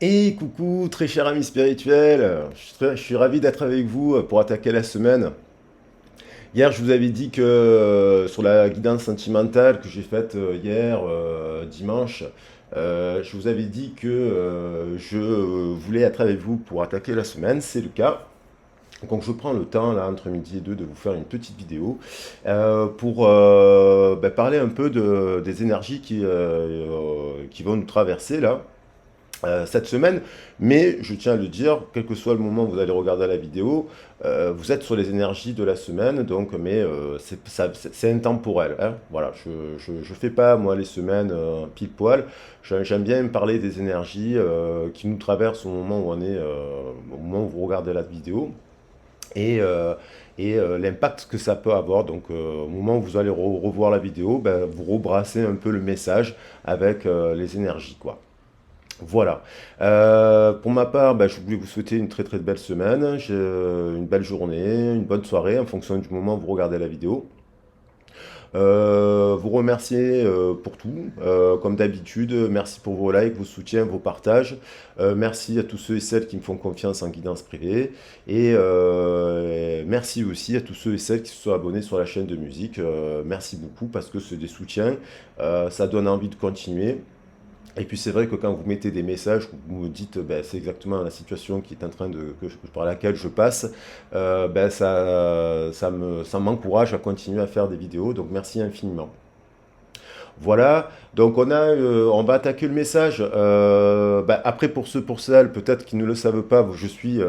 Et coucou, très cher ami spirituel, je suis ravi d'être avec vous pour attaquer la semaine. Hier, je vous avais dit que sur la guidance sentimentale que j'ai faite hier, dimanche, je vous avais dit que je voulais être avec vous pour attaquer la semaine. C'est le cas. Donc je prends le temps, là, entre midi et deux, de vous faire une petite vidéo pour parler un peu des énergies qui vont nous traverser là cette semaine, mais je tiens à le dire, quel que soit le moment où vous allez regarder la vidéo, vous êtes sur les énergies de la semaine, donc, mais c'est intemporel, hein. Voilà, je fais pas, moi, les semaines pile poil. J'aime bien parler des énergies qui nous traversent au moment où on est, au moment où vous regardez la vidéo, et, l'impact que ça peut avoir. Donc, au moment où vous allez revoir la vidéo, ben, vous rebrassez un peu le message avec les énergies, quoi. Voilà. Pour ma part, bah, je voulais vous souhaiter une très très belle semaine, une belle journée, une bonne soirée en fonction du moment où vous regardez la vidéo. Vous remercier pour tout, comme d'habitude. Merci pour vos likes, vos soutiens, vos partages. Merci à tous ceux et celles qui me font confiance en guidance privée. Et merci aussi à tous ceux et celles qui se sont abonnés sur la chaîne de musique. Merci beaucoup parce que c'est des soutiens. Ça donne envie de continuer. Et puis c'est vrai que quand vous mettez des messages, vous me dites ben, c'est exactement la situation qui est en train par laquelle je passe, ben, ça m'encourage à continuer à faire des vidéos, donc merci infiniment. Voilà, donc on va attaquer le message. Bah, après, pour ceux, pour celles, peut-être qui ne le savent pas, je suis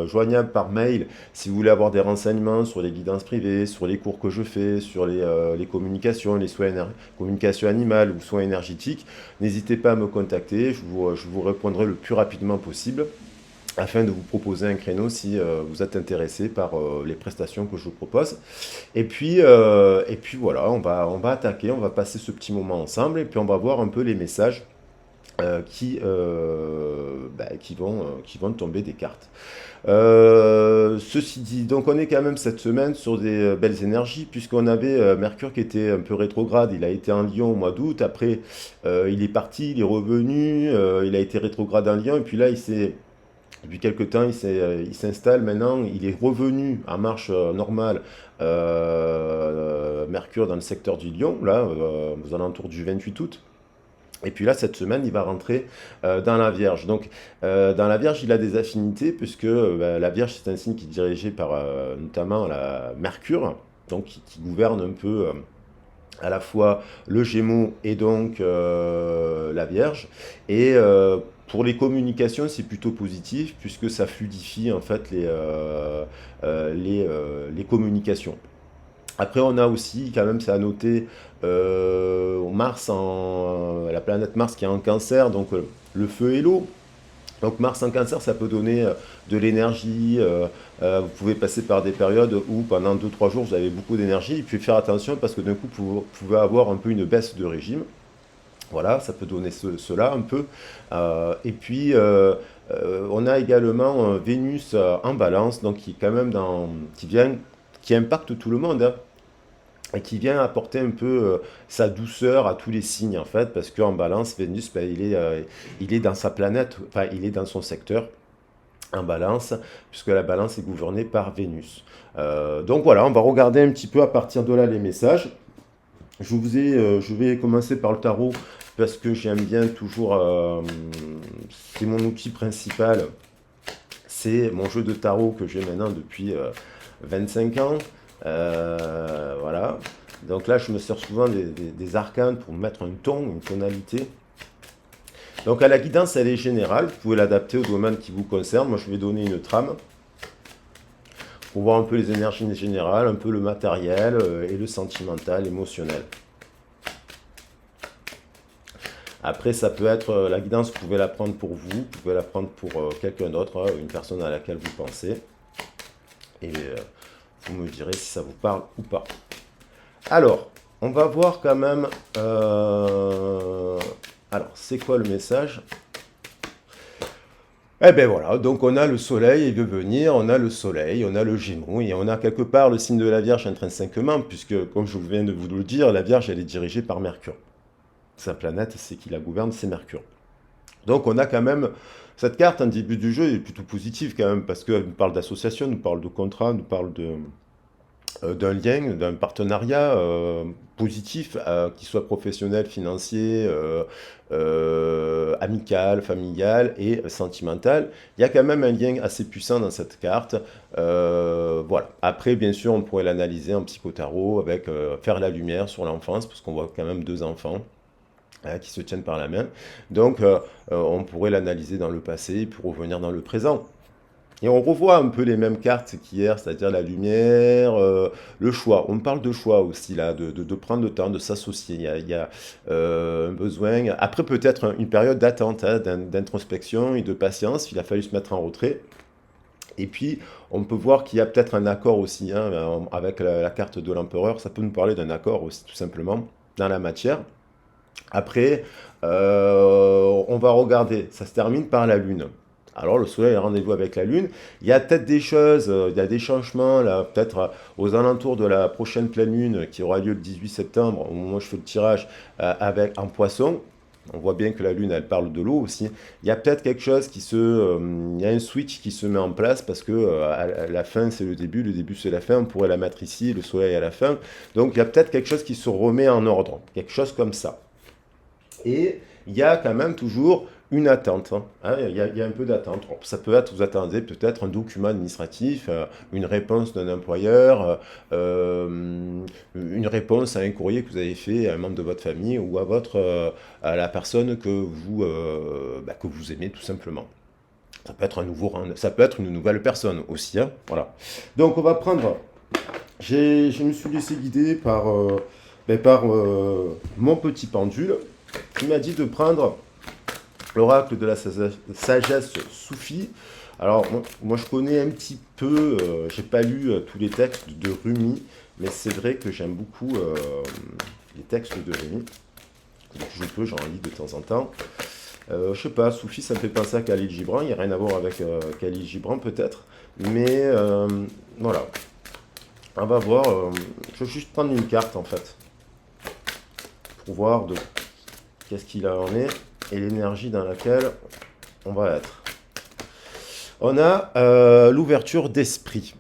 joignable par mail si vous voulez avoir des renseignements sur les guidances privées, sur les cours que je fais, sur les communications, les soins communication animale ou soins énergétiques. N'hésitez pas à me contacter, je vous répondrai le plus rapidement possible afin de vous proposer un créneau si vous êtes intéressé par les prestations que je vous propose. Et puis voilà, on va attaquer, on va passer ce petit moment ensemble et puis on va voir un peu les messages qui vont tomber des cartes. Ceci dit, donc on est quand même cette semaine sur des belles énergies, puisqu'on avait Mercure qui était un peu rétrograde, il a été en Lion au mois d'août, après il est parti, il est revenu, il a été rétrograde en Lion, et puis là depuis quelques temps, il s'installe maintenant, il est revenu en marche normale, Mercure dans le secteur du Lion, là, aux alentours du 28 août. Et puis là, cette semaine, il va rentrer dans la Vierge. Donc, dans la Vierge, il a des affinités, puisque la Vierge, c'est un signe qui est dirigé par notamment la Mercure, donc qui gouverne un peu à la fois le Gémeaux et donc la Vierge. Et pour les communications, c'est plutôt positif, puisque ça fluidifie en fait les communications. Après, on a aussi, quand même, c'est à noter, la planète Mars qui est en cancer, donc le feu et l'eau. Donc Mars en cancer, ça peut donner de l'énergie. Vous pouvez passer par des périodes où pendant 2 3 jours, vous avez beaucoup d'énergie. Et puis faire attention parce que d'un coup, vous pouvez avoir un peu une baisse de régime. Voilà, ça peut donner cela un peu. On a également Vénus en balance, donc qui est quand même qui impacte tout le monde, hein, et qui vient apporter un peu sa douceur à tous les signes en fait, parce qu'en balance, Vénus, ben, il est dans sa planète, enfin il est dans son secteur en balance, puisque la balance est gouvernée par Vénus. Donc voilà, on va regarder un petit peu à partir de là les messages. Je vais commencer par le tarot, parce que j'aime bien toujours, c'est mon outil principal, c'est mon jeu de tarot que j'ai maintenant depuis 25 ans. Voilà. Donc là, je me sers souvent des arcanes pour mettre un ton, une tonalité. Donc à la guidance, elle est générale. Vous pouvez l'adapter au domaine qui vous concerne. Moi, je vais donner une trame pour voir un peu les énergies générales, un peu le matériel et le sentimental, émotionnel. Après, ça peut être la guidance, vous pouvez la prendre pour vous, vous pouvez la prendre pour quelqu'un d'autre, hein, une personne à laquelle vous pensez. Et vous me direz si ça vous parle ou pas. Alors, on va voir quand même. Alors, c'est quoi le message? Eh bien voilà, donc on a le soleil, il veut venir, on a le soleil, on a le Gémeaux, et on a quelque part le signe de la Vierge intrinsèquement, puisque, comme je viens de vous le dire, la Vierge, elle est dirigée par Mercure. Sa planète, c'est qui la gouverne, c'est Mercure. Donc on a quand même cette carte en début du jeu est plutôt positive quand même parce qu'elle nous parle d'association, nous parle de contrat, nous parle d'un lien, d'un partenariat positif, qu'il soit professionnel, financier, amical, familial et sentimental. Il y a quand même un lien assez puissant dans cette carte. Voilà. Après, bien sûr, on pourrait l'analyser en psychotarot avec faire la lumière sur l'enfance, parce qu'on voit quand même deux enfants qui se tiennent par la main. Donc, on pourrait l'analyser dans le passé pour revenir dans le présent. Et on revoit un peu les mêmes cartes qu'hier, c'est-à-dire la lumière, le choix. On parle de choix aussi, là, de prendre le temps, de s'associer. Il y a un besoin. Après, peut-être une période d'attente, hein, d'introspection et de patience. Il a fallu se mettre en retrait. Et puis, on peut voir qu'il y a peut-être un accord aussi, hein, avec la carte de l'empereur. Ça peut nous parler d'un accord aussi, tout simplement, dans la matière. Après, on va regarder, ça se termine par la Lune. Alors le Soleil a rendez-vous avec la Lune. Il y a peut-être des choses, il y a des changements là, peut-être aux alentours de la prochaine pleine Lune qui aura lieu le 18 septembre, au moment où je fais le tirage, avec en Poisson. On voit bien que la Lune, elle parle de l'eau aussi. Il y a peut-être quelque chose il y a un switch qui se met en place parce que la fin c'est le début c'est la fin. On pourrait la mettre ici, le Soleil à la fin. Donc il y a peut-être quelque chose qui se remet en ordre, quelque chose comme ça. Et il y a quand même toujours une attente, hein. Il y a un peu d'attente. Ça peut être, vous attendez peut-être un document administratif, une réponse d'un employeur, une réponse à un courrier que vous avez fait à un membre de votre famille ou à la personne que vous aimez tout simplement. Ça peut être ça peut être une nouvelle personne aussi, hein, voilà. Donc on va prendre. Je me suis laissé guider par mon petit pendule. Il m'a dit de prendre l'oracle de la sagesse soufie. Alors, moi, je connais un petit peu, j'ai pas lu tous les textes de Rumi, mais c'est vrai que j'aime beaucoup les textes de Rumi. Donc, j'en lis de temps en temps. Je sais pas, Soufi, ça me fait penser à Khalil Gibran. Il n'y a rien à voir avec Khalil Gibran, peut-être. Mais voilà. On va voir. Je vais juste prendre une carte, en fait, pour voir qu'est-ce qu'il en est et l'énergie dans laquelle on va être. On a l'ouverture d'esprit.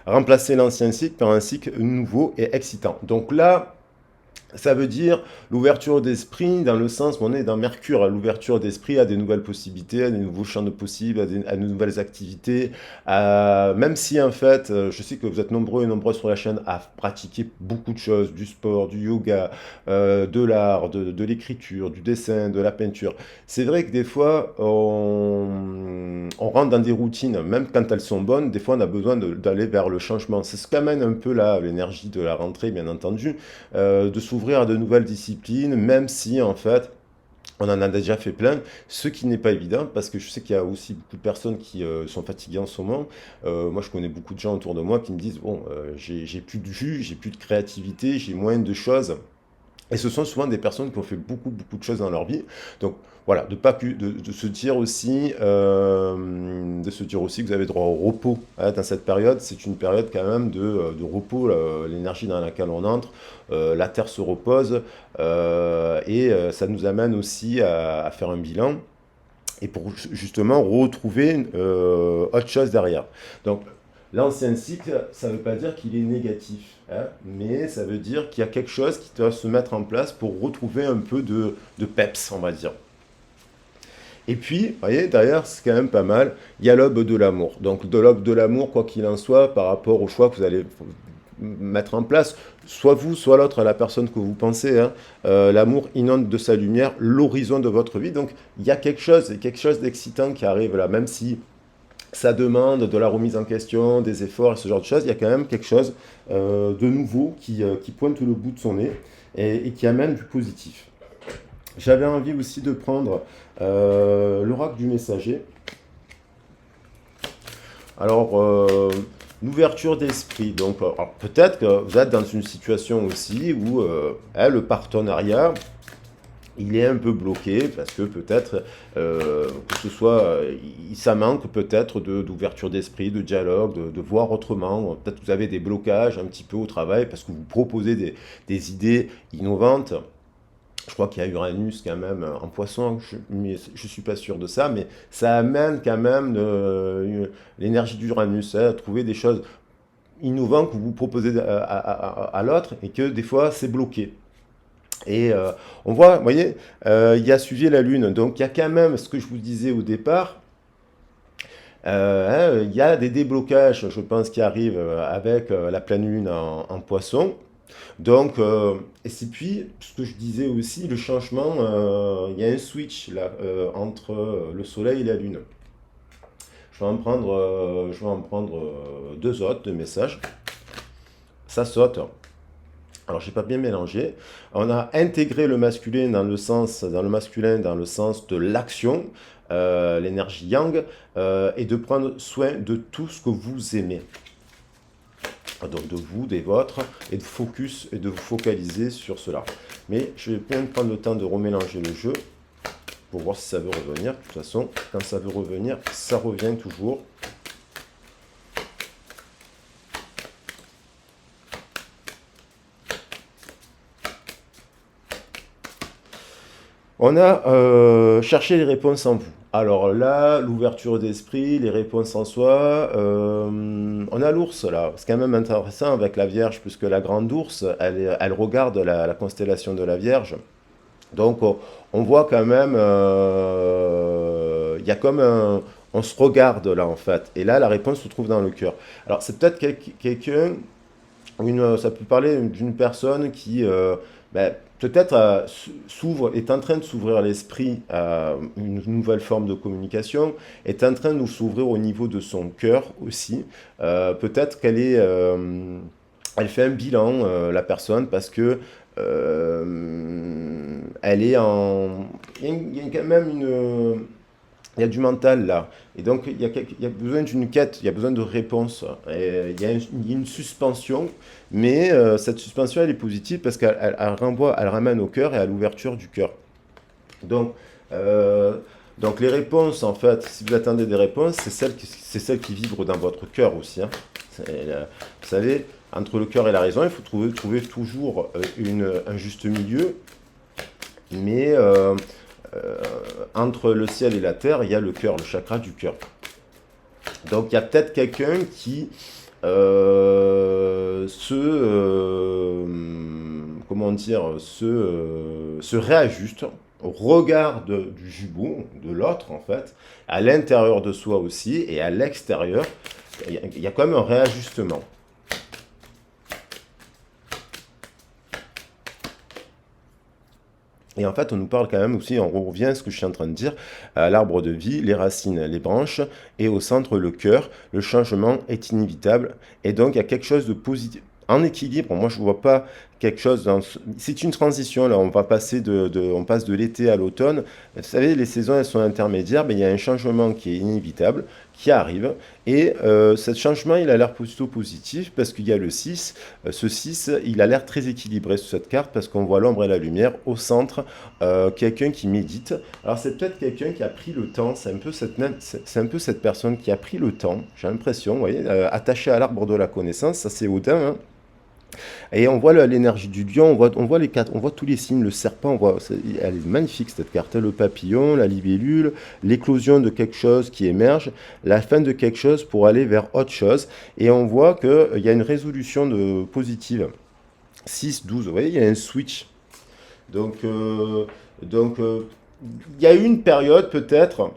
Remplacer l'ancien cycle par un cycle nouveau et excitant. Donc là, ça veut dire l'ouverture d'esprit dans le sens où on est dans Mercure, l'ouverture d'esprit à des nouvelles possibilités, à des nouveaux champs de possibles, à de nouvelles activités. Même si en fait, je sais que vous êtes nombreux et nombreuses sur la chaîne à pratiquer beaucoup de choses, du sport, du yoga, de l'art, de l'écriture, du dessin, de la peinture. C'est vrai que des fois, on rentre dans des routines, même quand elles sont bonnes, des fois on a besoin d'aller vers le changement. C'est ce qu'amène un peu là l'énergie de la rentrée, bien entendu, de s'ouvrir à de nouvelles disciplines, même si en fait on en a déjà fait plein, ce qui n'est pas évident parce que je sais qu'il y a aussi beaucoup de personnes qui sont fatiguées en ce moment. Moi je connais beaucoup de gens autour de moi qui me disent bon, j'ai plus de jus, j'ai plus de créativité, j'ai moins de choses. Et ce sont souvent des personnes qui ont fait beaucoup, beaucoup de choses dans leur vie. Donc voilà, de se dire aussi, que vous avez droit au repos, hein, dans cette période. C'est une période quand même de repos, l'énergie dans laquelle on entre, la Terre se repose, et ça nous amène aussi à faire un bilan et pour justement retrouver autre chose derrière. Donc l'ancien cycle, ça ne veut pas dire qu'il est négatif, hein, mais ça veut dire qu'il y a quelque chose qui doit se mettre en place pour retrouver un peu de peps, on va dire. Et puis, vous voyez, derrière, c'est quand même pas mal, il y a l'aube de l'amour. Donc de l'aube de l'amour, quoi qu'il en soit, par rapport au choix que vous allez mettre en place, soit vous, soit l'autre, la personne que vous pensez, hein, l'amour inonde de sa lumière l'horizon de votre vie. Donc il y a quelque chose d'excitant qui arrive là, même si ça demande de la remise en question, des efforts et ce genre de choses, il y a quand même quelque chose de nouveau qui pointe le bout de son nez et qui amène du positif. J'avais envie aussi de prendre l'oracle du messager. Alors, l'ouverture d'esprit. Donc, peut-être que vous êtes dans une situation aussi où le partenariat, il est un peu bloqué parce que peut-être que ce soit, ça manque peut-être d'ouverture d'esprit, de dialogue, de voir autrement. Peut-être que vous avez des blocages un petit peu au travail parce que vous proposez des idées innovantes. Je crois qu'il y a Uranus quand même en poisson, mais je ne suis pas sûr de ça, mais ça amène quand même l'énergie d'Uranus, hein, à trouver des choses innovantes que vous proposez à l'autre et que des fois c'est bloqué. Et on voit, vous voyez, il y a suivi la Lune, donc il y a quand même ce que je vous disais au départ, il y a des déblocages, je pense, qui arrivent avec la pleine Lune en poisson. Donc, et c'est puis, ce que je disais aussi, le changement, il y a un switch là, entre le Soleil et la Lune. Je vais en prendre deux autres de messages. Ça saute. Alors, j'ai pas bien mélangé. On a intégré le masculin dans le sens de l'action, l'énergie yang, et de prendre soin de tout ce que vous aimez. Donc de vous, des vôtres, et de focus et de vous focaliser sur cela. Mais je vais bien prendre le temps de remélanger le jeu pour voir si ça veut revenir. De toute façon, quand ça veut revenir, ça revient toujours. On a cherché les réponses en vous. Alors là, l'ouverture d'esprit, les réponses en soi, on a l'ours là. C'est quand même intéressant avec la Vierge, puisque la grande ours, elle regarde la constellation de la Vierge. Donc on voit quand même, il y a comme un, on se regarde là en fait. Et là, la réponse se trouve dans le cœur. Alors c'est peut-être quelqu'un, ça peut parler d'une personne qui peut-être s'ouvre, est en train de s'ouvrir l'esprit à une nouvelle forme de communication, est en train de s'ouvrir au niveau de son cœur aussi. Peut-être qu'elle elle fait un bilan, la personne, parce que elle est en... il y a quand même il y a du mental là. Et donc, il y a besoin d'une quête, il y a besoin de réponses. Et il y a une suspension, mais cette suspension, elle est positive parce qu'elle ramène au cœur et à l'ouverture du cœur. Donc, euh, donc, les réponses, en fait, si vous attendez des réponses, c'est celles qui vibrent dans votre cœur aussi, hein. Vous savez, entre le cœur et la raison, il faut trouver toujours un juste milieu, mais euh, entre le ciel et la terre, il y a le cœur, le chakra du cœur. Donc il y a peut-être quelqu'un qui comment dire, se réajuste au regard du jumeau, de l'autre en fait, à l'intérieur de soi aussi et à l'extérieur. Il y a quand même un réajustement. Et en fait, on nous parle quand même aussi, on revient à ce que je suis en train de dire, à l'arbre de vie, les racines, les branches, et au centre, le cœur. Le changement est inévitable. Et donc, il y a quelque chose de positif. En équilibre, moi, je ne vois pas quelque chose dans... C'est une transition, là, on va passer on passe de l'été à l'automne. Vous savez, les saisons, elles sont intermédiaires, mais il y a un changement qui est inévitable, qui arrive. Et ce changement, il a l'air plutôt positif, parce qu'il y a le 6. Ce 6, il a l'air très équilibré sur cette carte, parce qu'on voit l'ombre et la lumière au centre, quelqu'un qui médite. Alors c'est peut-être quelqu'un qui a pris le temps, c'est un peu cette personne qui a pris le temps, j'ai l'impression, vous voyez, attaché à l'arbre de la connaissance, ça c'est Odin, hein. Et on voit l'énergie du lion, on voit les quatre, on voit tous les signes, le serpent, elle est magnifique cette carte, hein, le papillon, la libellule, l'éclosion de quelque chose qui émerge, la fin de quelque chose pour aller vers autre chose, et on voit qu'il y a une résolution positive. 6, 12, vous voyez, il y a un switch. Donc, il y a eu une période peut-être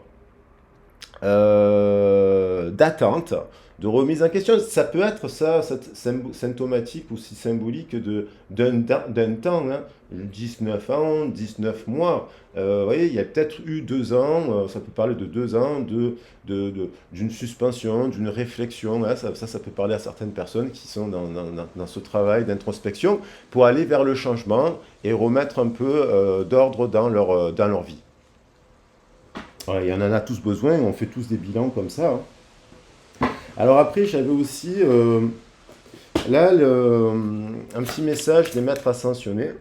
d'attente, de remise en question. Ça peut être ça, symptomatique ou si symbolique d'un temps, hein, 19 ans, 19 mois. Vous voyez, il y a peut-être eu 2 ans, ça peut parler de 2 ans, d'une suspension, d'une réflexion, hein, ça peut parler à certaines personnes qui sont dans ce travail d'introspection pour aller vers le changement et remettre un peu d'ordre dans leur vie. Ouais, il y en a tous besoin, on fait tous des bilans comme ça, hein. Alors après, j'avais aussi là un petit message des maîtres ascensionnés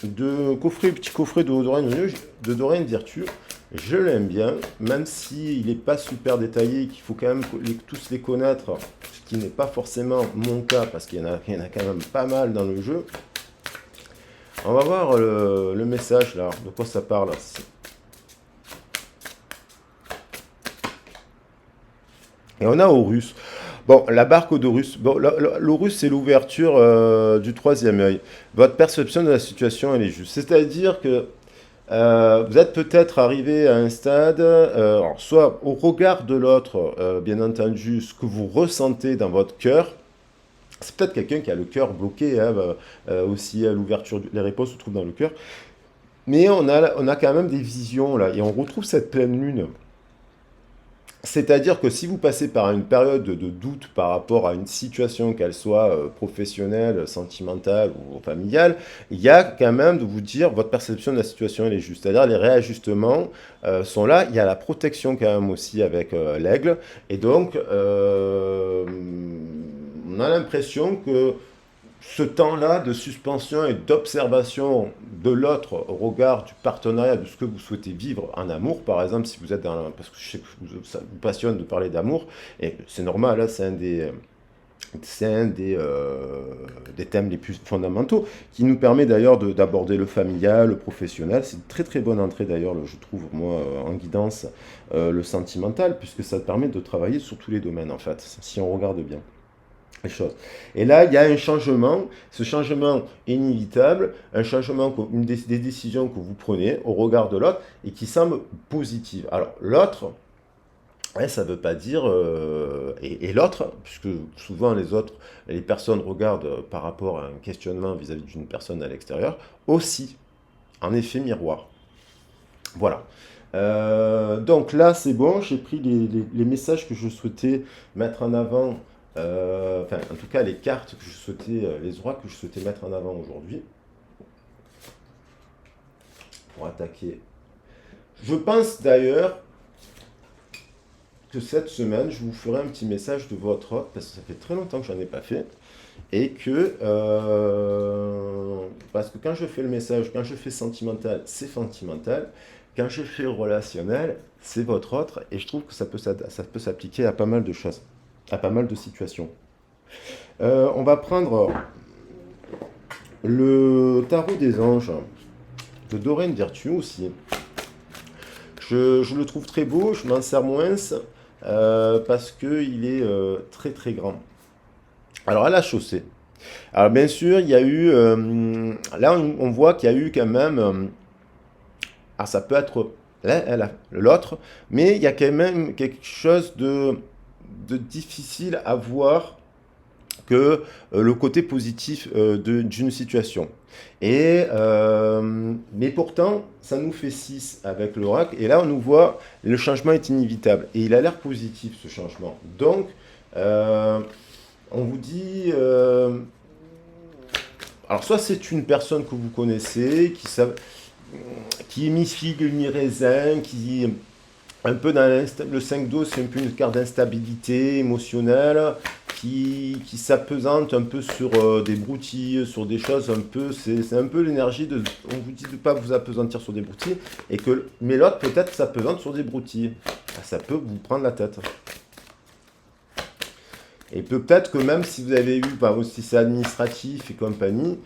petit coffret de Doreen Virtue. Je l'aime bien, même s'il n'est pas super détaillé, qu'il faut quand même tous les connaître, qui n'est pas forcément mon cas, parce il y en a quand même pas mal dans le jeu. On va voir le message là, de quoi ça parle. Et on a Horus. Bon, la barque d'Horus. Bon, l'Horus, c'est l'ouverture du troisième œil. Votre perception de la situation, elle est juste. C'est-à-dire que vous êtes peut-être arrivé à un stade, alors, soit au regard de l'autre, bien entendu, ce que vous ressentez dans votre cœur. C'est peut-être quelqu'un qui a le cœur bloqué, hein, aussi l'ouverture, les réponses se trouvent dans le cœur. Mais on a quand même des visions là, et on retrouve cette pleine lune. C'est-à-dire que si vous passez par une période de doute par rapport à une situation, qu'elle soit professionnelle, sentimentale ou familiale, il y a quand même de vous dire votre perception de la situation elle est juste. C'est-à-dire les réajustements sont là. Il y a la protection quand même aussi avec l'aigle. Et donc, on a l'impression que ce temps-là de suspension et d'observation de l'autre au regard du partenariat, de ce que vous souhaitez vivre en amour, par exemple, si vous êtes dans... Parce que je sais que ça vous passionne de parler d'amour, et c'est normal, là, des thèmes les plus fondamentaux, qui nous permet d'ailleurs d'aborder le familial, le professionnel. C'est une très très bonne entrée d'ailleurs, je trouve, moi, en guidance, le sentimental, puisque ça permet de travailler sur tous les domaines, en fait, si on regarde bien les choses. Et là, il y a un changement. Ce changement est inévitable, un changement, des décisions que vous prenez au regard de l'autre et qui semble positive. Alors, l'autre, ça ne veut pas dire... et l'autre, puisque souvent les personnes regardent par rapport à un questionnement vis-à-vis d'une personne à l'extérieur, aussi, en effet miroir. Voilà. Donc là, c'est bon, j'ai pris les messages que je souhaitais mettre en avant. Enfin, en tout cas, les cartes que je souhaitais, les oracles que je souhaitais mettre en avant aujourd'hui pour attaquer. Je pense d'ailleurs que cette semaine, je vous ferai un petit message de votre oracle, parce que ça fait très longtemps que je n'en ai pas fait, et que, parce que quand je fais le message, quand je fais sentimental, c'est sentimental, quand je fais relationnel, c'est votre autre, et je trouve que ça peut s'appliquer à pas mal de choses, à pas mal de situations. On va prendre le tarot des anges de Doreen Virtue aussi. Je le trouve très beau, je m'en sers moins parce qu'il est très très grand. Alors à la chaussée. Alors bien sûr, il y a eu... là, on voit qu'il y a eu quand même... alors ça peut être l'autre, mais il y a quand même quelque chose de difficile à voir que le côté positif d'une situation. Et, mais pourtant, ça nous fait 6 avec l'oracle. Et là, on nous voit, le changement est inévitable. Et il a l'air positif, ce changement. Donc, on vous dit... alors, soit c'est une personne que vous connaissez, qui est mi-figue, mi-raisin, qui... Un peu dans le 5 d'eau, c'est un peu une carte d'instabilité émotionnelle qui s'apesante un peu sur des broutilles, sur des choses un peu... C'est un peu l'énergie de... On vous dit de ne pas vous apesantir sur des broutilles, mais l'autre peut-être s'apesante sur des broutilles. Ça peut vous prendre la tête. Et peut-être que même si vous avez eu, si c'est administratif et compagnie,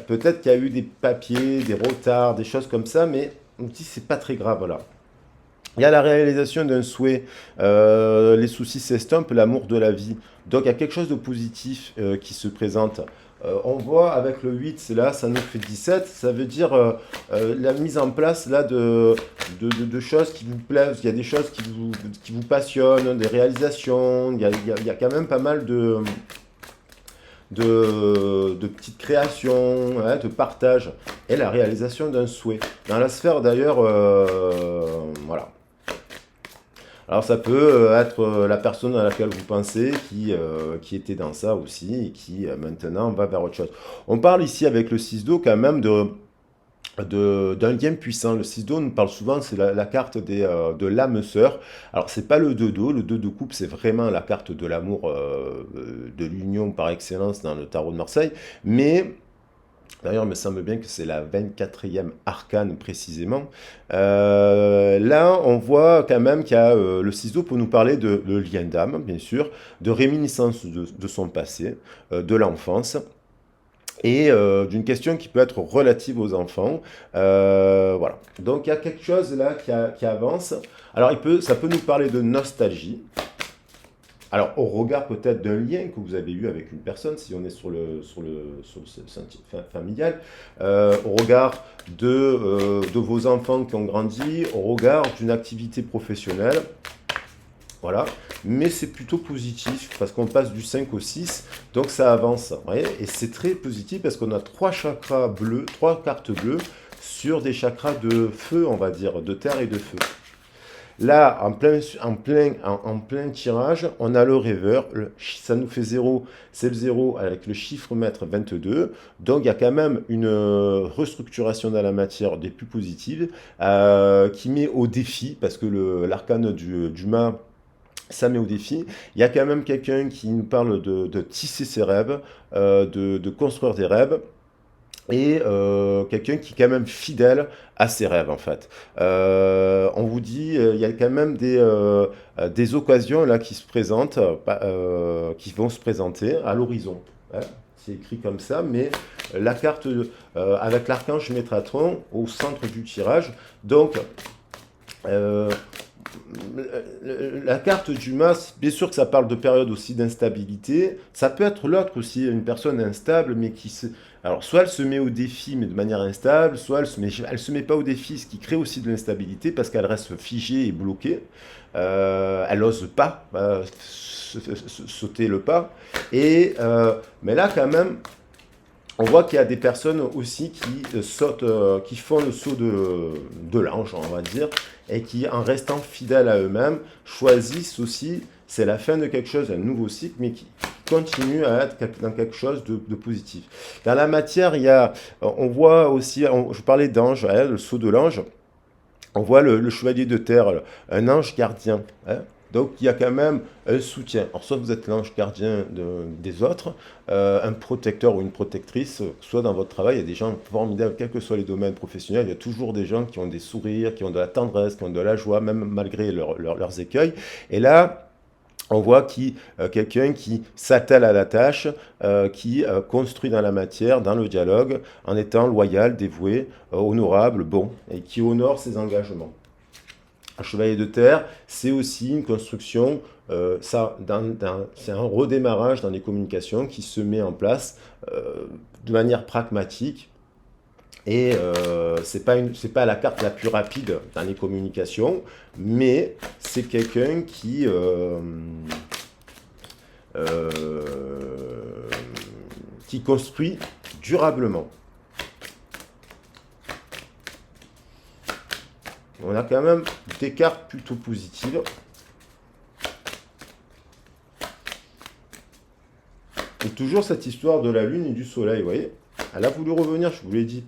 peut-être qu'il y a eu des papiers, des retards, des choses comme ça, mais on dit c'est pas très grave là. Il y a la réalisation d'un souhait, les soucis s'estompent, l'amour de la vie. Donc il y a quelque chose de positif qui se présente. On voit avec le 8, c'est là, ça nous fait 17, ça veut dire la mise en place là de choses qui vous plaisent, il y a des choses qui vous passionnent, des réalisations, il y a quand même pas mal de petites créations, hein, de partage, et la réalisation d'un souhait. Dans la sphère d'ailleurs, voilà. Alors ça peut être la personne à laquelle vous pensez qui était dans ça aussi et qui maintenant va vers autre chose. On parle ici avec le 6 d'eau quand même d'un lien puissant. Le 6 d'eau nous parle souvent, c'est la carte de l'âme sœur. Alors c'est pas le 2 d'eau, le 2 de coupe c'est vraiment la carte de l'amour, de l'union par excellence dans le tarot de Marseille, mais D'ailleurs, il me semble bien que c'est la 24e arcane précisément. Là, on voit quand même qu'il y a le ciseau pour nous parler de lien d'âme, bien sûr, de réminiscence de son passé, de l'enfance et d'une question qui peut être relative aux enfants. Voilà. Donc il y a quelque chose là qui avance. Alors ça peut nous parler de nostalgie. Alors, au regard peut-être d'un lien que vous avez eu avec une personne, si on est sur le sentier familial, au regard de vos enfants qui ont grandi, au regard d'une activité professionnelle, voilà. Mais c'est plutôt positif parce qu'on passe du 5 au 6, donc ça avance. Vous voyez, et c'est très positif parce qu'on a trois chakras bleus, trois cartes bleues sur des chakras de feu, on va dire, de terre et de feu. Là, en plein tirage, on a le rêveur, ça nous fait 0, c'est le 0 avec le chiffre maître 22. Donc il y a quand même une restructuration dans la matière des plus positives qui met au défi, parce que l'arcane du mât, ça met au défi. Il y a quand même quelqu'un qui nous parle de tisser ses rêves, de construire des rêves et quelqu'un qui est quand même fidèle à ses rêves en fait. On vous dit, il y a quand même des occasions là qui se présentent, qui vont se présenter à l'horizon. Hein. C'est écrit comme ça, mais la carte avec l'archange Métratron au centre du tirage. Donc, euh, la carte du mas, bien sûr que ça parle de période aussi d'instabilité. Ça peut être l'autre aussi, une personne instable, mais qui se... Alors, soit elle se met au défi, mais de manière instable, soit elle se met pas au défi, ce qui crée aussi de l'instabilité, parce qu'elle reste figée et bloquée. Elle n'ose pas sauter le pas. Mais là, quand même, on voit qu'il y a des personnes aussi qui sautent, qui font le saut de l'ange, on va dire, et qui, en restant fidèles à eux-mêmes, choisissent aussi, c'est la fin de quelque chose, un nouveau cycle, mais qui continue à être dans quelque chose de positif. Dans la matière, on voit aussi, je parlais d'ange, hein, le saut de l'ange, on voit le chevalier de terre, un ange gardien. Hein. Donc il y a quand même un soutien. Alors soit vous êtes l'ange gardien des autres, un protecteur ou une protectrice, soit dans votre travail, il y a des gens formidables, quels que soient les domaines professionnels, il y a toujours des gens qui ont des sourires, qui ont de la tendresse, qui ont de la joie, même malgré leurs écueils. Et là, on voit quelqu'un qui s'attelle à la tâche, qui construit dans la matière, dans le dialogue, en étant loyal, dévoué, honorable, bon, et qui honore ses engagements. Un chevalier de terre, c'est aussi une construction, c'est un redémarrage dans les communications qui se met en place de manière pragmatique. Et c'est pas la carte la plus rapide dans les communications, mais c'est quelqu'un euh, qui construit durablement. On a quand même des cartes plutôt positives. Et toujours cette histoire de la lune et du soleil, vous voyez. Elle a voulu revenir, je vous l'ai dit.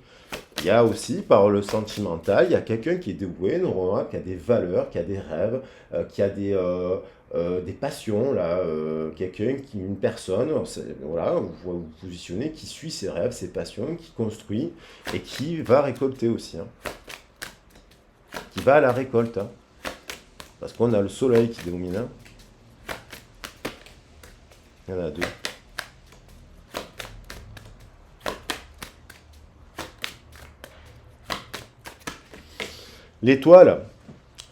Il y a aussi, par le sentimental, il y a quelqu'un qui est dévoué, qui a des valeurs, qui a des rêves, qui a des passions, là, une personne, voilà, vous vous positionnez, qui suit ses rêves, ses passions, qui construit et qui va récolter aussi. Hein. Qui va à la récolte. Hein. Parce qu'on a le soleil qui domine. Hein. Il y en a deux. L'étoile,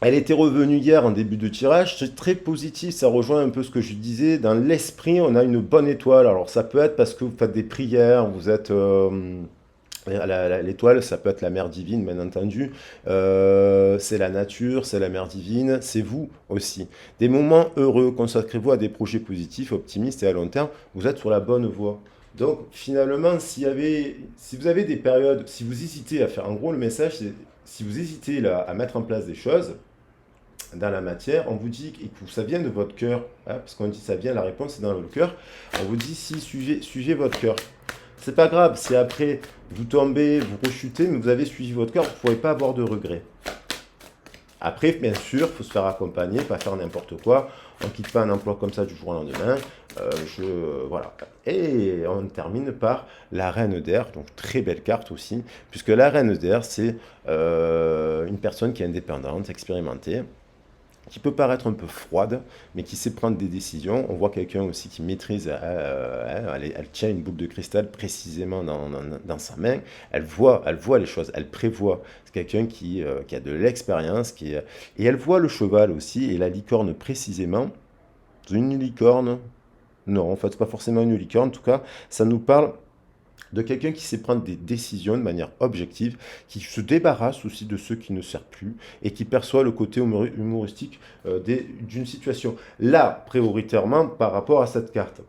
elle était revenue hier en début de tirage, c'est très positif, ça rejoint un peu ce que je disais, dans l'esprit on a une bonne étoile, alors ça peut être parce que vous faites des prières, vous êtes... l'étoile, ça peut être la mère divine, bien entendu, c'est la nature, c'est la mère divine, c'est vous aussi. Des moments heureux, consacrez-vous à des projets positifs, optimistes et à long terme, vous êtes sur la bonne voie. Donc finalement, si vous avez des périodes, si vous hésitez à faire, en gros le message c'est, si vous hésitez là, à mettre en place des choses dans la matière, on vous dit, et que ça vient de votre cœur, hein, parce qu'on dit ça vient, la réponse est dans le cœur, on vous dit si suivez votre cœur. C'est pas grave, si après vous tombez, vous rechutez, mais vous avez suivi votre cœur, vous ne pourrez pas avoir de regrets. Après, bien sûr, il faut se faire accompagner, pas faire n'importe quoi. On ne quitte pas un emploi comme ça du jour au lendemain. Voilà. Et on termine par la reine d'air, donc très belle carte aussi, puisque la reine d'air, c'est une personne qui est indépendante, expérimentée, qui peut paraître un peu froide, mais qui sait prendre des décisions. On voit quelqu'un aussi qui maîtrise, elle tient une boule de cristal précisément dans sa main, elle voit les choses, elle prévoit. C'est quelqu'un qui a de l'expérience, et elle voit le cheval aussi, et la licorne précisément. Une licorne, non, en fait, c'est pas forcément une licorne, en tout cas, ça nous parle de quelqu'un qui sait prendre des décisions de manière objective, qui se débarrasse aussi de ceux qui ne servent plus et qui perçoit le côté humoristique d'une situation. Là, prioritairement, par rapport à cette carte.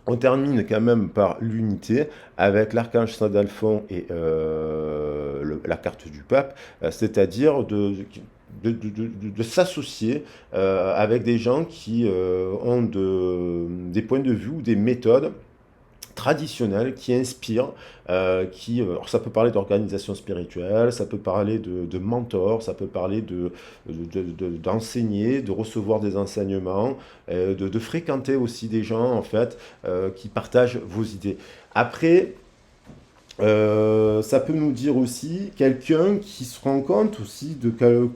On termine quand même par l'unité avec l'archange Saint-Alphon et la carte du pape, c'est-à-dire de s'associer avec des gens qui ont des points de vue ou des méthodes traditionnelles qui inspirent, alors ça peut parler d'organisation spirituelle, ça peut parler de mentors, ça peut parler d'enseigner, de recevoir des enseignements, de fréquenter aussi des gens en fait qui partagent vos idées. Après, ça peut nous dire aussi quelqu'un qui se rend compte aussi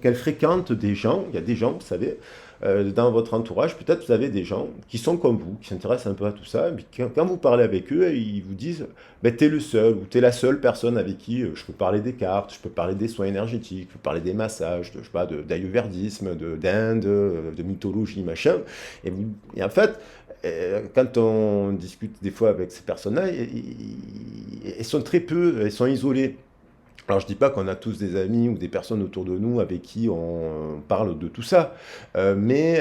qu'elle fréquente des gens. Il y a des gens, vous savez, dans votre entourage, peut-être vous avez des gens qui sont comme vous, qui s'intéressent un peu à tout ça. Mais quand vous parlez avec eux, ils vous disent ben, t'es le seul ou t'es la seule personne avec qui je peux parler des cartes, je peux parler des soins énergétiques, je peux parler des massages, je sais pas, d'ayurvédisme, d'Inde, de mythologie, machin. Et en fait, quand on discute des fois avec ces personnes-là, ils sont très peu, ils sont isolés. Alors je dis pas qu'on a tous des amis ou des personnes autour de nous avec qui on parle de tout ça, mais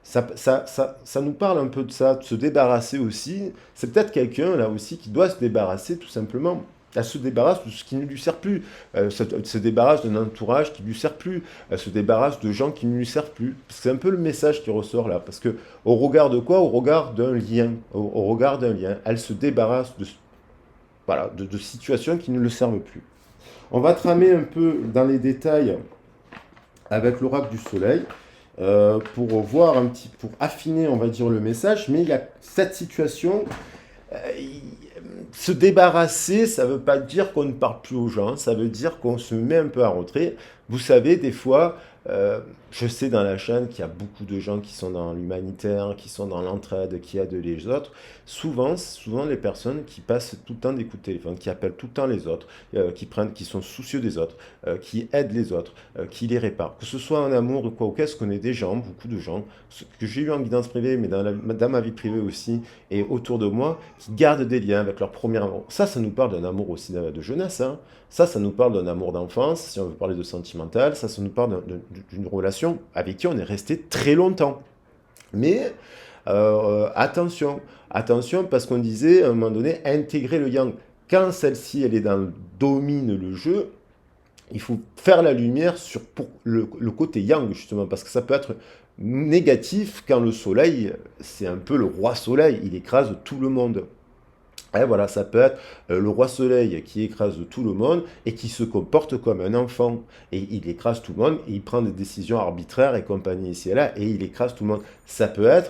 ça nous parle un peu de ça, de se débarrasser aussi. C'est peut-être quelqu'un là aussi qui doit se débarrasser tout simplement. Elle se débarrasse de ce qui ne lui sert plus. Se débarrasse d'un entourage qui ne lui sert plus. Elle se débarrasse de gens qui ne lui servent plus. C'est un peu le message qui ressort là. Parce que au regard de quoi? Au regard d'un lien. Au regard d'un lien. Elle se débarrasse voilà, de situations qui ne le servent plus. On va tramer un peu dans les détails avec l'oracle du soleil pour voir pour affiner, on va dire, le message. Mais il y a cette situation. euh, Se débarrasser, ça ne veut pas dire qu'on ne parle plus aux gens, ça veut dire qu'on se met un peu à retrait. Vous savez, des fois, je sais dans la chaîne qu'il y a beaucoup de gens qui sont dans l'humanitaire, qui sont dans l'entraide, qui aident les autres. Souvent les personnes qui passent tout le temps des coups de téléphone, qui appellent tout le temps les autres, qui sont soucieux des autres, qui aident les autres, qui les réparent. Que ce soit en amour ou quoi, ou qu'est-ce qu'on est des gens, beaucoup de gens, que j'ai eu en guidance privée, mais dans ma vie privée aussi, et autour de moi, qui gardent des liens avec leur premier amour. Ça nous parle d'un amour aussi de jeunesse, hein. Ça nous parle d'un amour d'enfance, si on veut parler de sentimental, ça nous parle d'une relation avec qui on est resté très longtemps. Mais attention, parce qu'on disait à un moment donné, intégrer le yang. Quand celle-ci, domine le jeu, il faut faire la lumière pour le côté yang, justement, parce que ça peut être négatif quand le soleil, c'est un peu le roi soleil, il écrase tout le monde. Et voilà, ça peut être le roi soleil qui écrase tout le monde et qui se comporte comme un enfant. Et il écrase tout le monde, et il prend des décisions arbitraires et compagnie ici et là, et il écrase tout le monde. Ça peut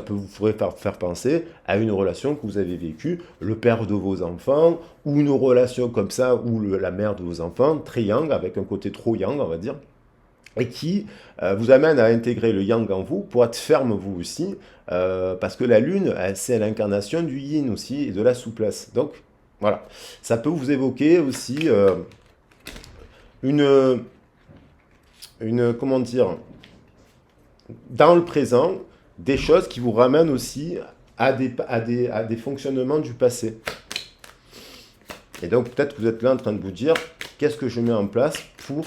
vous faire penser à une relation que vous avez vécue, le père de vos enfants, ou une relation comme ça, ou la mère de vos enfants, très yang, avec un côté trop yang, on va dire, et qui vous amène à intégrer le yang en vous pour être ferme vous aussi, parce que la lune, c'est l'incarnation du yin aussi et de la souplesse. Donc voilà, ça peut vous évoquer aussi une, comment dire, dans le présent, des choses qui vous ramènent aussi à des fonctionnements du passé. Et donc peut-être que vous êtes là en train de vous dire, qu'est-ce que je mets en place pour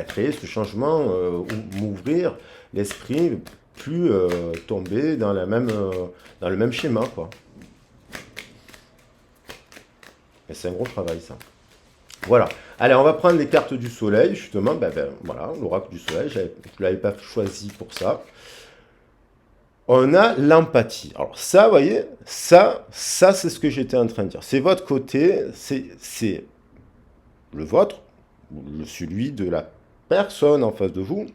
créer ce changement, ou m'ouvrir l'esprit, plus tomber dans le même schéma, quoi. Et c'est un gros travail, ça. Voilà. Allez, on va prendre les cartes du soleil, justement. Voilà, l'oracle du soleil, je ne l'avais pas choisi pour ça. On a l'empathie. Alors ça, vous voyez, ça c'est ce que j'étais en train de dire. C'est votre côté, c'est le vôtre, celui de la personne en face de vous,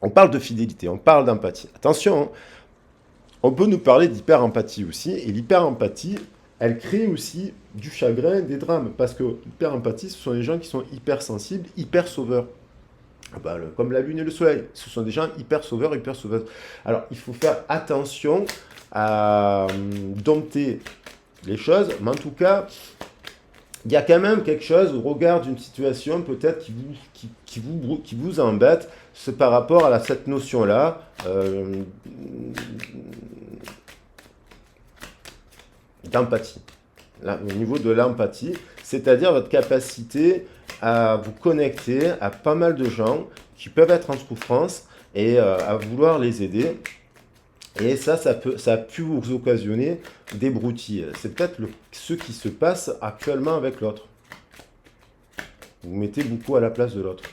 on parle de fidélité, on parle d'empathie. Attention, hein, on peut nous parler d'hyper-empathie aussi, et l'hyper-empathie, elle crée aussi du chagrin, des drames, parce que l'hyper-empathie, ce sont des gens qui sont hyper-sensibles, hyper-sauveurs. Ah bah, comme la lune et le soleil, ce sont des gens hyper-sauveurs, hyper-sauveurs. Alors, il faut faire attention à dompter les choses, mais en tout cas, il y a quand même quelque chose au regard d'une situation peut-être qui vous embête, c'est par rapport à cette notion-là d'empathie. Là, au niveau de l'empathie, c'est-à-dire votre capacité à vous connecter à pas mal de gens qui peuvent être en souffrance et à vouloir les aider. Et ça a pu vous occasionner des broutilles. C'est peut-être ce qui se passe actuellement avec l'autre. Vous mettez beaucoup à la place de l'autre.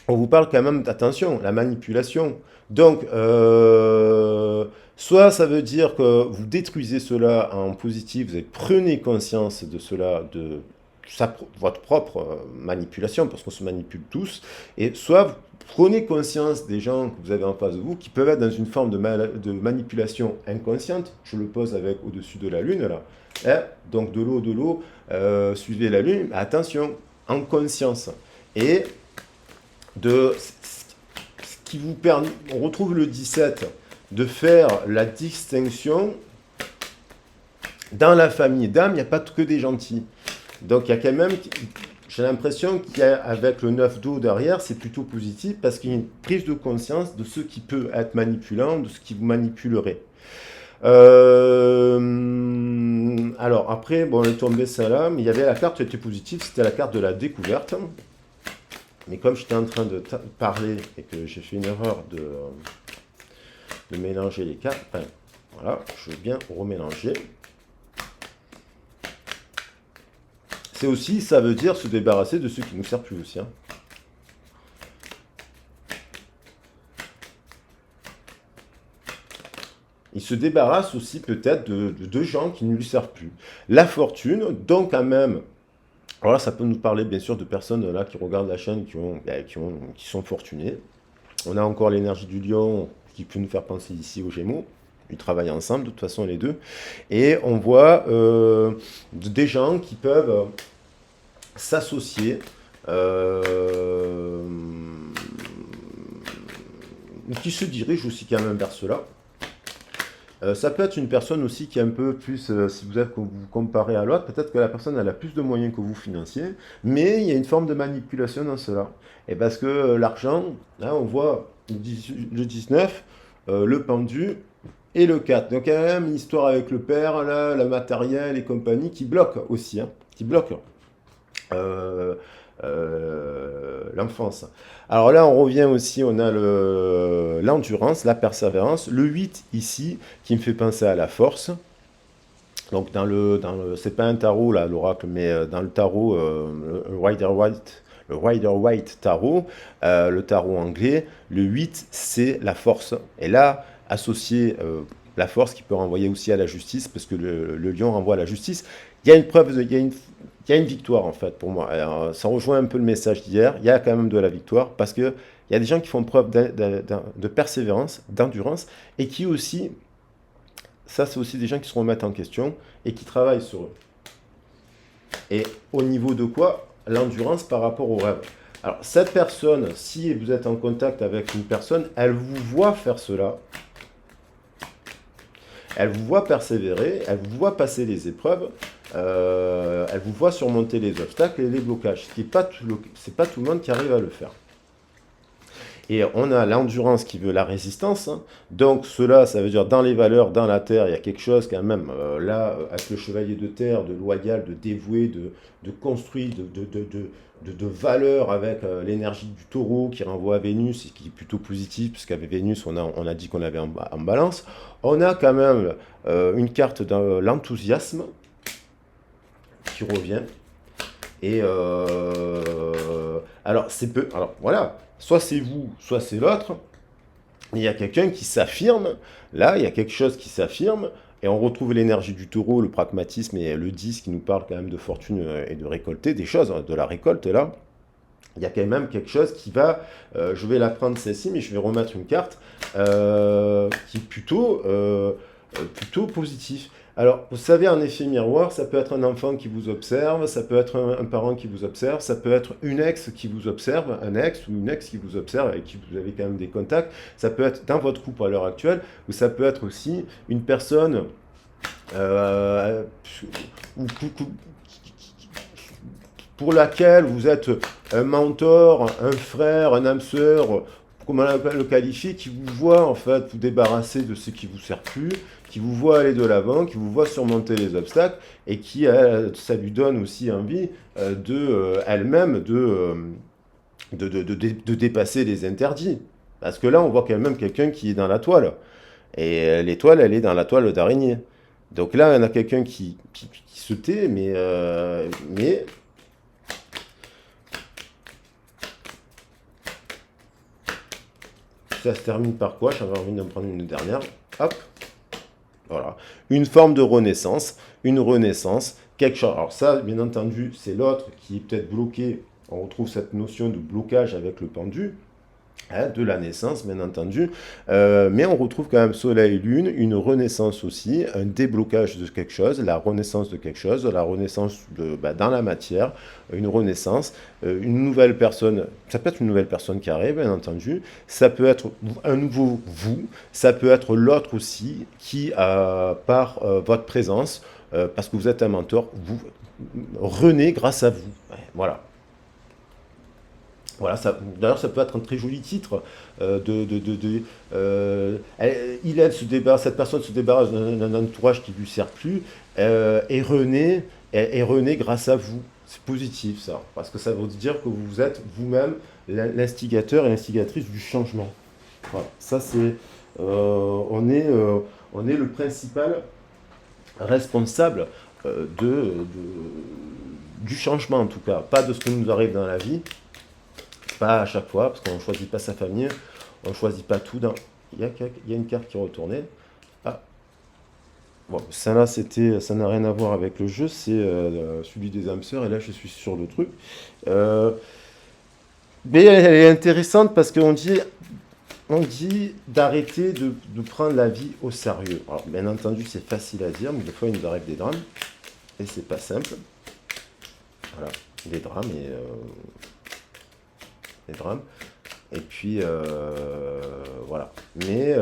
On vous parle quand même d'attention, la manipulation. Donc, soit ça veut dire que vous détruisez cela en positif, vous prenez conscience de cela, de votre propre manipulation, parce qu'on se manipule tous, et soit vous prenez conscience des gens que vous avez en face de vous qui peuvent être dans une forme de manipulation inconsciente. Je le pose avec au-dessus de la lune là. Donc de l'eau, suivez la lune, mais attention, en conscience. Et de ce qui vous permet, on retrouve le 17, de faire la distinction dans la famille d'âme, il n'y a pas que des gentils. Donc il y a quand même, j'ai l'impression qu'avec le 9 d'eau derrière, c'est plutôt positif parce qu'il y a une prise de conscience de ce qui peut être manipulant, de ce qui vous manipulerait. Alors après, bon, on est tombé ça là, mais il y avait la carte qui était positive, c'était la carte de la découverte. Mais comme j'étais en train de parler et que j'ai fait une erreur de mélanger les cartes, enfin, voilà, je vais bien remélanger. C'est aussi, ça veut dire se débarrasser de ceux qui ne nous servent plus aussi. Hein. Il se débarrasse aussi peut-être de gens qui ne lui servent plus. La fortune, donc quand même, alors là, ça peut nous parler bien sûr de personnes là qui regardent la chaîne qui sont fortunées. On a encore l'énergie du lion qui peut nous faire penser ici aux Gémeaux. Ils travaillent ensemble, de toute façon, les deux. Et on voit des gens qui peuvent s'associer ou qui se dirigent aussi quand même vers cela. Ça peut être une personne aussi qui est un peu plus, si vous êtes vous comparez à l'autre, peut-être que la personne elle a plus de moyens que vous financiers, mais il y a une forme de manipulation dans cela. Et parce que l'argent, là on voit le 19, le pendu et le 4. Donc il y a même une histoire avec le père, là, le matériel et compagnie qui bloque aussi, hein, qui bloque l'enfance. Alors là, on revient aussi, on a l'endurance, la persévérance. Le 8 ici, qui me fait penser à la force. Donc c'est pas un tarot là, l'oracle, mais dans le tarot, le Rider-Waite tarot, le tarot anglais, le 8 c'est la force. Et là, associé la force qui peut renvoyer aussi à la justice, parce que le lion renvoie à la justice. Il y a une preuve, il y a une victoire en fait pour moi. Alors, ça rejoint un peu le message d'hier. Il y a quand même de la victoire parce que il y a des gens qui font preuve de persévérance, d'endurance et qui aussi, ça c'est aussi des gens qui se remettent en question et qui travaillent sur eux. Et au niveau de quoi? L'endurance par rapport au rêve. Alors cette personne, si vous êtes en contact avec une personne, elle vous voit faire cela. Elle vous voit persévérer, elle vous voit passer les épreuves, elle vous voit surmonter les obstacles et les blocages. Ce n'est pas tout le monde qui arrive à le faire. Et on a l'endurance qui veut la résistance. Hein. Donc cela, ça veut dire dans les valeurs, dans la terre, il y a quelque chose quand même, là, avec le chevalier de terre, de loyal, de dévoué, de construit, de valeur avec l'énergie du taureau qui renvoie à Vénus, et qui est plutôt positif, puisqu'avec Vénus, on a dit qu'on avait en balance. On a quand même une carte de l'enthousiasme qui revient. Et alors, voilà, soit c'est vous, soit c'est l'autre. Il y a quelqu'un qui s'affirme. Là, il y a quelque chose qui s'affirme. Et on retrouve l'énergie du taureau, le pragmatisme et le 10 qui nous parle quand même de fortune et de récolter des choses, de la récolte là. il y a quand même quelque chose qui va, je vais la prendre celle-ci, mais je vais remettre une carte qui est plutôt positif. Alors, vous savez, un effet miroir, ça peut être un enfant qui vous observe, ça peut être un parent qui vous observe, ça peut être une ex qui vous observe, un ex ou une ex qui vous observe, avec qui vous avez quand même des contacts, ça peut être dans votre couple à l'heure actuelle, ou ça peut être aussi une personne euh, ou- pour laquelle vous êtes un mentor, un frère, un âme sœur, comment on peut le qualifier, qui vous voit en fait vous débarrasser de ce qui vous sert plus, qui vous voit aller de l'avant, qui vous voit surmonter les obstacles et qui ça lui donne aussi envie elle-même de dépasser les interdits. Parce que là, on voit quand même quelqu'un qui est dans la toile. Et l'étoile, elle est dans la toile d'araignée. Donc là, on a quelqu'un qui se tait, mais ça se termine par quoi? J'avais envie d'en prendre une dernière. Hop, voilà. Une forme de renaissance, quelque chose. Alors ça, bien entendu, c'est l'autre qui est peut-être bloqué. On retrouve cette notion de blocage avec le pendu, hein, de la naissance, bien entendu. Mais on retrouve quand même Soleil et Lune, une renaissance aussi, un déblocage de quelque chose, la renaissance de quelque chose, la renaissance dans la matière, une renaissance, une nouvelle personne. Ça peut être une nouvelle personne qui arrive, bien entendu. Ça peut être un nouveau vous. Ça peut être l'autre aussi qui, par votre présence, parce que vous êtes un mentor, vous renaît grâce à vous. Ouais, voilà. Voilà, d'ailleurs, ça peut être un très joli titre. Cette personne se débarrasse d'un entourage qui ne lui sert plus et renaît grâce à vous. C'est positif ça, parce que ça veut dire que vous êtes vous-même l'instigateur et l'instigatrice du changement. Voilà, ça c'est, on est le principal responsable du changement en tout cas, pas de ce qui nous arrive dans la vie, pas à chaque fois, parce qu'on ne choisit pas sa famille, on ne choisit pas tout. Il y a une carte qui est retournée. Ah, bon, ça là, ça n'a rien à voir avec le jeu, c'est celui des âmes sœurs, et là je suis sur le truc. Euh, mais elle est intéressante parce on dit d'arrêter de prendre la vie au sérieux. Alors, bien entendu, c'est facile à dire, mais des fois il nous arrive des drames, et c'est pas simple. Voilà, des drames des drames. Et puis, voilà. Mais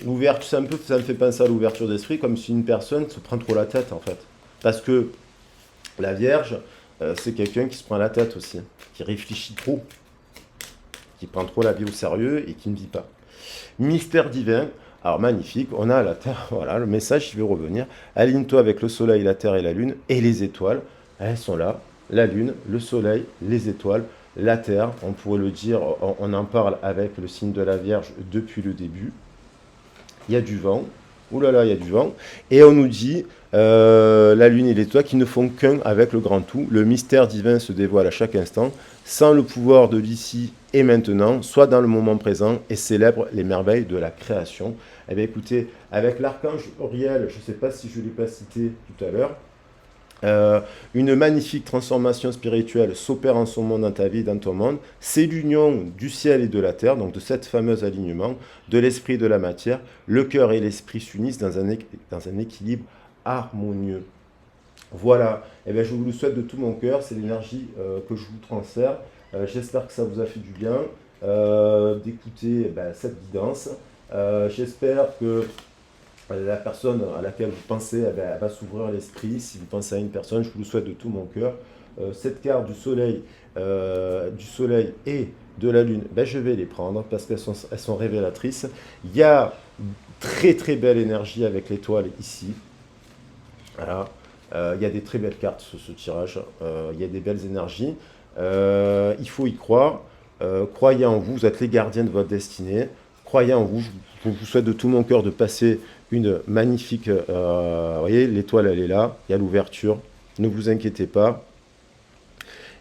l'ouverture, ça me fait penser à l'ouverture d'esprit, comme si une personne se prend trop la tête, en fait. Parce que la Vierge, c'est quelqu'un qui se prend la tête aussi, qui réfléchit trop, qui prend trop la vie au sérieux et qui ne vit pas. Mystère divin. Alors magnifique, on a la Terre, voilà, le message, je vais revenir. Aligne-toi avec le Soleil, la Terre et la Lune, et les étoiles, elles sont là. La Lune, le Soleil, les étoiles, la Terre, on pourrait le dire, on en parle avec le signe de la Vierge depuis le début. Il y a du vent, ouh là là, il y a du vent, et on nous dit, la Lune et l'étoile qui ne font qu'un avec le grand tout, le mystère divin se dévoile à chaque instant, sans le pouvoir de l'ici et maintenant, soit dans le moment présent, et célèbre les merveilles de la création. Eh bien écoutez, avec l'archange Uriel, je ne sais pas si je ne l'ai pas cité tout à l'heure, une magnifique transformation spirituelle s'opère en ce moment dans ta vie, dans ton monde. C'est l'union du ciel et de la terre, donc de cet fameux alignement, de l'esprit et de la matière. Le cœur et l'esprit s'unissent dans un équilibre harmonieux. Voilà, eh bien, je vous le souhaite de tout mon cœur, c'est l'énergie que je vous transfère. J'espère que ça vous a fait du bien d'écouter cette guidance. J'espère que la personne à laquelle vous pensez, elle va s'ouvrir l'esprit. Si vous pensez à une personne, je vous le souhaite de tout mon cœur. Cette carte du soleil et de la lune, je vais les prendre parce elles sont révélatrices. Il y a très très belle énergie avec l'étoile ici. Voilà. Il y a des très belles cartes sur ce tirage. Il y a des belles énergies. Il faut y croire. Croyez en vous. Vous êtes les gardiens de votre destinée. Croyez en vous. Je vous souhaite de tout mon cœur de passer une magnifique... vous voyez, l'étoile, elle est là. Il y a l'ouverture. Ne vous inquiétez pas.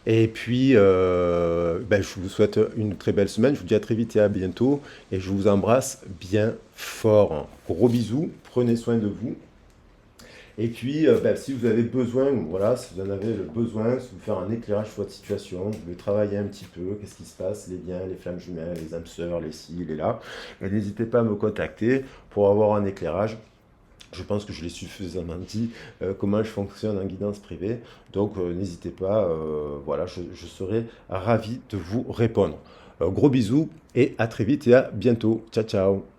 Et puis, je vous souhaite une très belle semaine. Je vous dis à très vite et à bientôt. Et je vous embrasse bien fort. Gros bisous. Prenez soin de vous. Et puis, si vous avez besoin, voilà, si vous en avez le besoin, si vous faire un éclairage sur votre situation, vous voulez travailler un petit peu, qu'est-ce qui se passe, les liens, les flammes jumelles, les âmes sœurs, les ci, les là, n'hésitez pas à me contacter pour avoir un éclairage. Je pense que je l'ai suffisamment dit, comment je fonctionne en guidance privée. Donc, n'hésitez pas, voilà, je serai ravi de vous répondre. Gros bisous et à très vite et à bientôt. Ciao, ciao.